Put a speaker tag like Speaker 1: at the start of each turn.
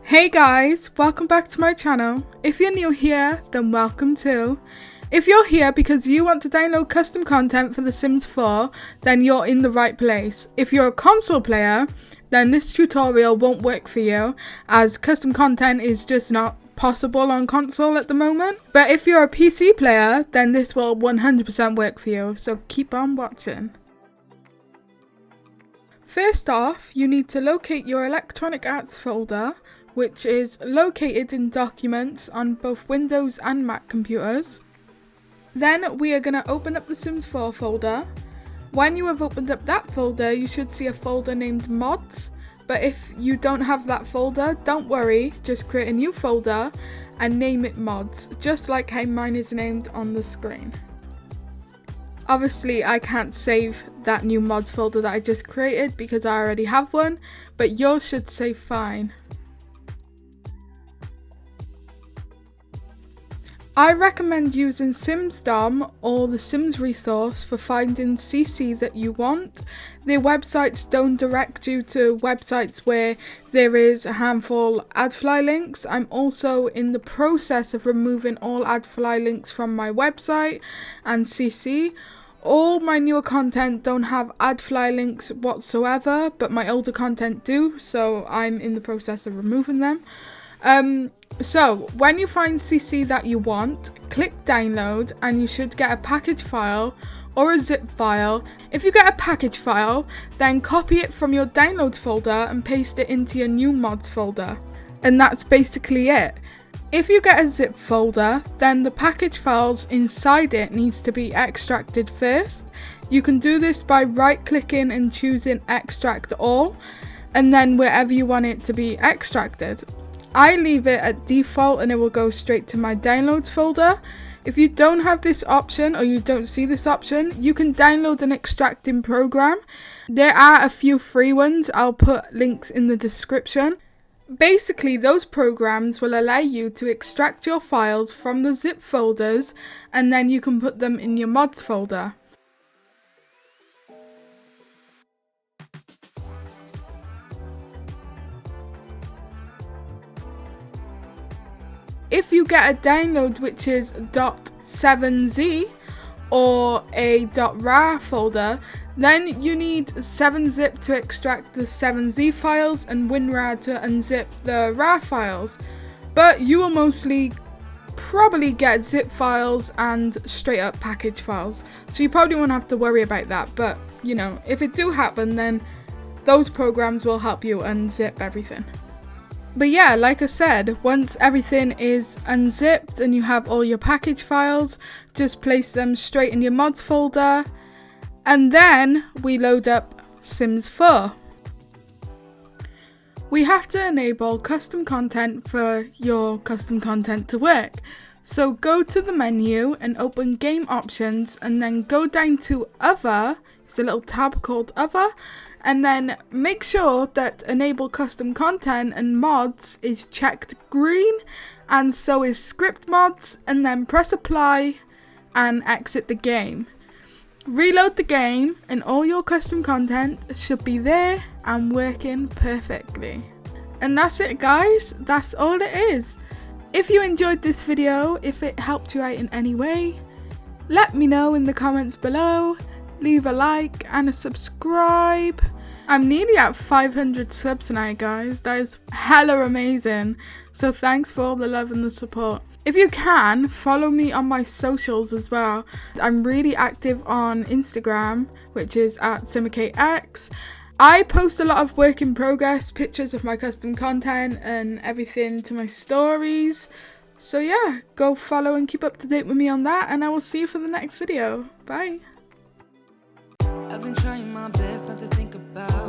Speaker 1: Hey guys, welcome back to my channel. If you're new here, then welcome too. If you're here because you want to download custom content for The Sims 4, then you're in the right place. If you're a console player, then this tutorial won't work for you, as custom content is just not possible on console at the moment. But if you're a PC player, then this will 100% work for you, so keep on watching. First off, you need to locate your electronic arts folder, which is located in Documents on both Windows and Mac computers. Then we are going to open up the Sims 4 folder. When you have opened up that folder, you should see a folder named Mods, but if you don't have that folder, don't worry, just create a new folder and name it Mods, just like how mine is named on the screen. Obviously, I can't save that new mods folder that I just created because I already have one, but yours should save fine. I recommend using SimsDom or the Sims resource for finding CC that you want. Their websites don't direct you to websites where there is a handful AdFly links. I'm also in the process of removing all AdFly links from my website and CC. All my newer content don't have AdFly links whatsoever, but my older content do, so I'm in the process of removing them. So when you find CC that you want, click download and you should get a package file or a zip file. If you get a package file, then copy it from your downloads folder and paste it into your new mods folder. And that's basically it. If you get a zip folder, then the package files inside it needs to be extracted first. You can do this by right clicking and choosing extract all, and then wherever you want it to be extracted. I leave it at default and it will go straight to my downloads folder. If you don't have this option or you don't see this option, you can download an extracting program. There are a few free ones, I'll put links in the description. Basically, those programs will allow you to extract your files from the zip folders and then you can put them in your mods folder. If you get a download which is .7z or a .rar folder, then you need 7-zip to extract the 7z files and WinRAR to unzip the RAR files. But you will mostly probably get zip files and straight up package files, so you probably won't have to worry about that. But you know, if it do happen, then those programs will help you unzip everything. But yeah, like I said, once everything is unzipped and you have all your package files, just place them straight in your mods folder, and then we load up Sims 4. We have to enable custom content for your custom content to work. So go to the menu and open game options and then go down to other. There's a little tab called other, and then make sure that enable custom content and mods is checked green, and so is script mods, and then press apply and exit the game. Reload the game and all your custom content should be there and working perfectly. And that's it guys, that's all it is. If you enjoyed this video, if it helped you out in any way, let me know in the comments below. Leave a like and a subscribe. I'm nearly at 500 subs now guys, that is hella amazing, so thanks for all the love and the support. If you can, follow me on my socials as well. I'm really active on Instagram, which is at SimmerKX. I post a lot of work in progress, pictures of my custom content and everything to my stories. So yeah, go follow and keep up to date with me on that, and I will see you for the next video. Bye.
Speaker 2: I've been trying my best not to think about